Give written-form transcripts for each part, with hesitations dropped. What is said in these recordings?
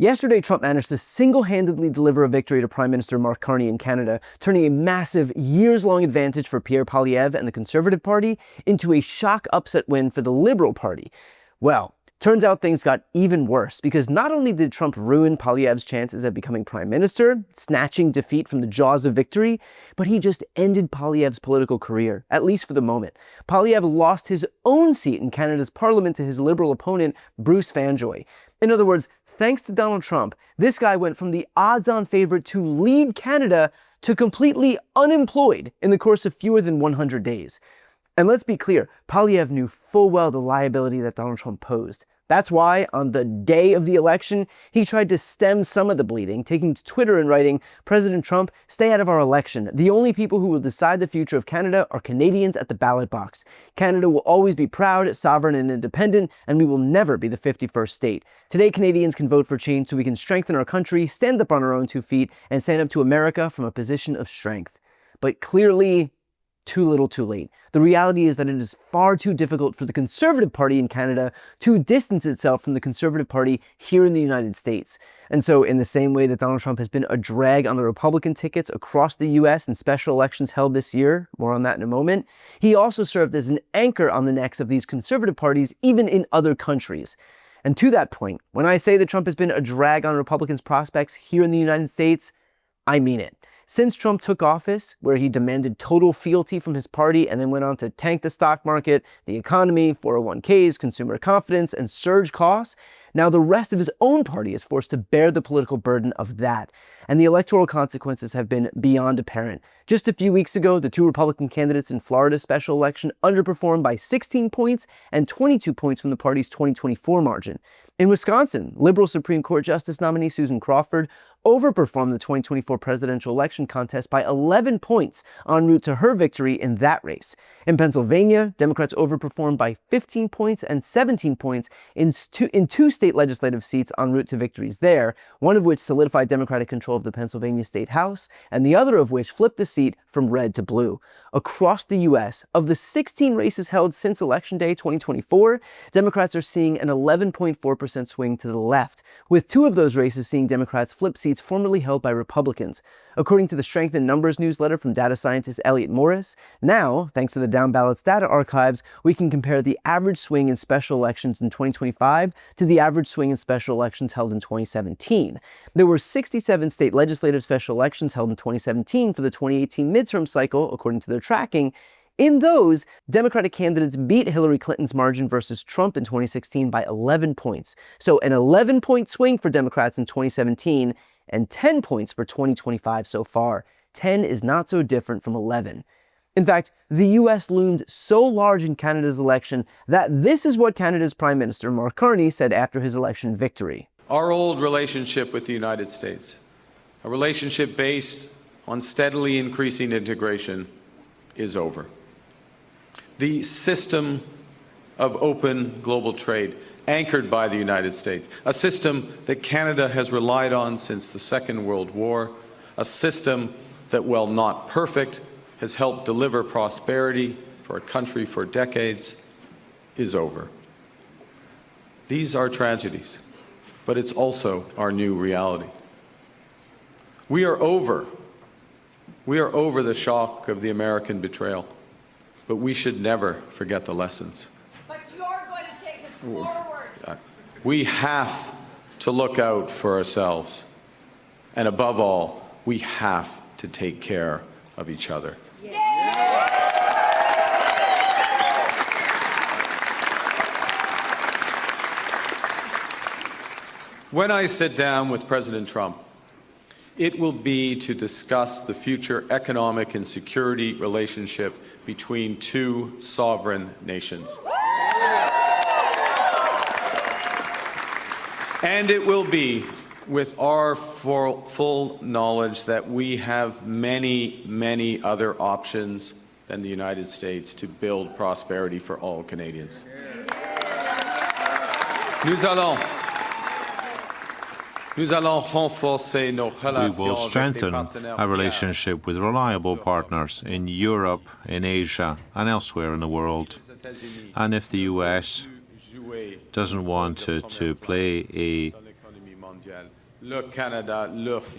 Yesterday, Trump managed to single-handedly deliver a victory to Prime Minister Mark Carney in Canada, turning a massive, years-long advantage for Pierre Poilievre and the Conservative Party into a shock upset win for the Liberal Party. Well, turns out things got even worse, because not only did Trump ruin Poilievre's chances at becoming Prime Minister, snatching defeat from the jaws of victory, but he just ended Poilievre's political career, at least for the moment. Poilievre lost his own seat in Canada's Parliament to his Liberal opponent, Bruce Fanjoy. In other words, thanks to Donald Trump, this guy went from the odds-on favorite to lead Canada to completely unemployed in the course of fewer than 100 days. And let's be clear, Poilievre knew full well the liability that Donald Trump posed. That's why, on the day of the election, he tried to stem some of the bleeding, taking to Twitter and writing, "President Trump, stay out of our election. The only people who will decide the future of Canada are Canadians at the ballot box. Canada will always be proud, sovereign, and independent, and we will never be the 51st state. Today, Canadians can vote for change so we can strengthen our country, stand up on our own 2 feet, and stand up to America from a position of strength." But clearly, too little too late. The reality is that it is far too difficult for the Conservative Party in Canada to distance itself from the Conservative Party here in the United States. And so in the same way that Donald Trump has been a drag on the Republican tickets across the US in special elections held this year, more on that in a moment, he also served as an anchor on the necks of these Conservative parties even in other countries. And to that point, when I say that Trump has been a drag on Republicans' prospects here in the United States, I mean it. Since Trump took office, where he demanded total fealty from his party and then went on to tank the stock market, the economy, 401ks, consumer confidence, and surge costs, now the rest of his own party is forced to bear the political burden of that. And the electoral consequences have been beyond apparent. Just a few weeks ago, the 2 Republican candidates in Florida's special election underperformed by 16 points and 22 points from the party's 2024 margin. In Wisconsin, Liberal Supreme Court Justice nominee Susan Crawford overperformed the 2024 presidential election contest by 11 points en route to her victory in that race. In Pennsylvania, Democrats overperformed by 15 points and 17 points in two state legislative seats en route to victories there, one of which solidified Democratic control of the Pennsylvania State House, and the other of which flipped the seat from red to blue. Across the U.S., of the 16 races held since Election Day 2024, Democrats are seeing an 11.4% swing to the left, with 2 of those races seeing Democrats flip seats formerly held by Republicans. According to the Strength in Numbers newsletter from data scientist Elliot Morris, now, thanks to the Down Ballots data archives, we can compare the average swing in special elections in 2025 to the average swing in special elections held in 2017. There were 67 state legislative special elections held in 2017 for the 2018 midterm cycle, according to their tracking. In those, Democratic candidates beat Hillary Clinton's margin versus Trump in 2016 by 11 points. So an 11-point swing for Democrats in 2017 and 10 points for 2025 so far. 10 is not so different from 11. In fact, the US loomed so large in Canada's election that this is what Canada's Prime Minister Mark Carney said after his election victory. Our old relationship with the United States, a relationship based on steadily increasing integration, is over. The system of open global trade, anchored by the United States, a system that Canada has relied on since the Second World War, a system that, while not perfect, has helped deliver prosperity for a country for decades, is over. These are tragedies, but it's also our new reality. We are over the shock of the American betrayal, but we should never forget the lessons. But you're going to take us forward. We have to look out for ourselves. And above all, we have to take care of each other. When I sit down with President Trump, it will be to discuss the future economic and security relationship between 2 sovereign nations. And it will be with our full knowledge that we have many, many other options than the United States to build prosperity for all Canadians. We will strengthen our relationship with reliable partners in Europe, in Asia, and elsewhere in the world. And if the US doesn't want to play a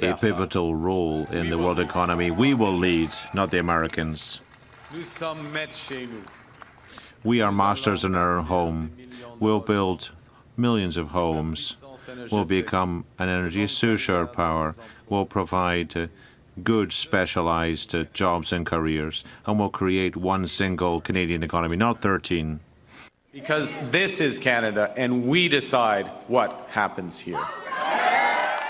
a pivotal role in the world economy. We will lead, not the Americans. We are masters in our home. We'll build millions of homes. We'll become an energy superpower. We'll provide good specialized jobs and careers, and we'll create one single Canadian economy, not 13. Because this is Canada, and we decide what happens here.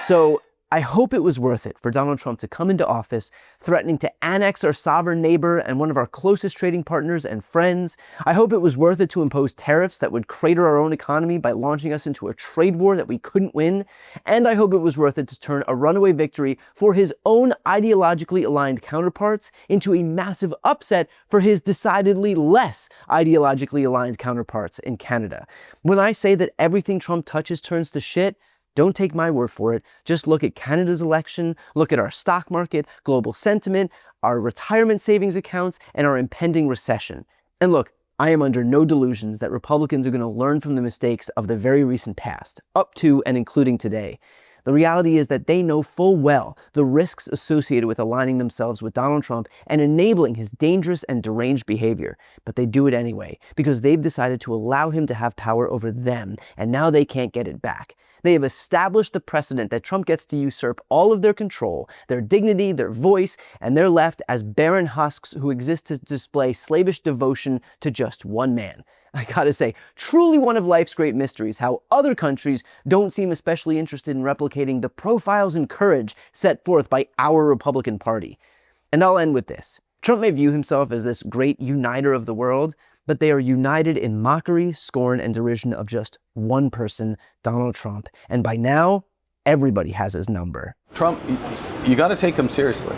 So I hope it was worth it for Donald Trump to come into office threatening to annex our sovereign neighbor and one of our closest trading partners and friends. I hope it was worth it to impose tariffs that would crater our own economy by launching us into a trade war that we couldn't win. And I hope it was worth it to turn a runaway victory for his own ideologically aligned counterparts into a massive upset for his decidedly less ideologically aligned counterparts in Canada. When I say that everything Trump touches turns to shit, don't take my word for it. Just look at Canada's election, look at our stock market, global sentiment, our retirement savings accounts, and our impending recession. And look, I am under no delusions that Republicans are going to learn from the mistakes of the very recent past, up to and including today. The reality is that they know full well the risks associated with aligning themselves with Donald Trump and enabling his dangerous and deranged behavior. But they do it anyway, because they've decided to allow him to have power over them, and now they can't get it back. They have established the precedent that Trump gets to usurp all of their control, their dignity, their voice, and they're left as barren husks who exist to display slavish devotion to just one man. I gotta say, truly one of life's great mysteries, how other countries don't seem especially interested in replicating the profiles and courage set forth by our Republican Party. And I'll end with this. Trump may view himself as this great uniter of the world, but they are united in mockery, scorn, and derision of just one person, Donald Trump. And by now, everybody has his number. Trump, you got to take him seriously,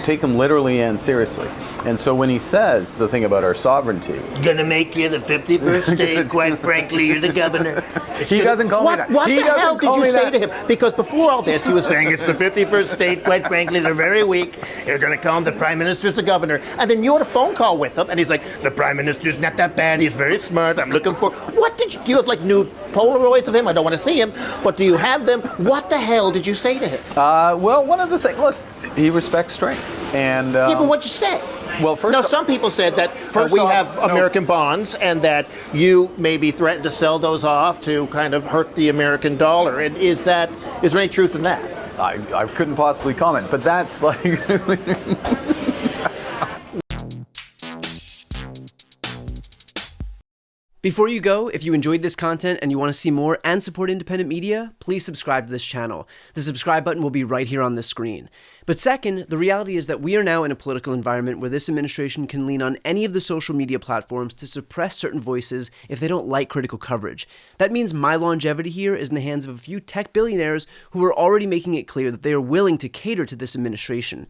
take him literally and seriously. And so when he says the thing about our sovereignty, gonna make you the 51st state, quite frankly, you're the governor. He doesn't call me that. What He the doesn't hell did call you me say that. to him? Because before all this, he was saying it's the 51st state, quite frankly, they're very weak. You're gonna call him the prime minister's the governor. And then you had a phone call with him, and he's like, the prime minister's not that bad, he's very smart, I'm looking for... What did you... Do you have, new Polaroids of him? I don't want to see him, but do you have them? What the hell did you say to him? Well, one of the things, look, he respects strength. And yeah, but what'd you say? Well, first now, some people said that we have American bonds and that you maybe threatened to sell those off to kind of hurt the American dollar. And is there any truth in that? I couldn't possibly comment, but that's Before you go, if you enjoyed this content and you want to see more and support independent media, please subscribe to this channel. The subscribe button will be right here on the screen. But second, the reality is that we are now in a political environment where this administration can lean on any of the social media platforms to suppress certain voices if they don't like critical coverage. That means my longevity here is in the hands of a few tech billionaires who are already making it clear that they are willing to cater to this administration.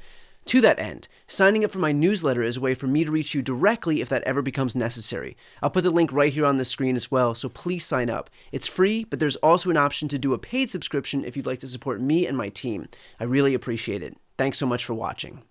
To that end, signing up for my newsletter is a way for me to reach you directly if that ever becomes necessary. I'll put the link right here on the screen as well, so please sign up. It's free, but there's also an option to do a paid subscription if you'd like to support me and my team. I really appreciate it. Thanks so much for watching.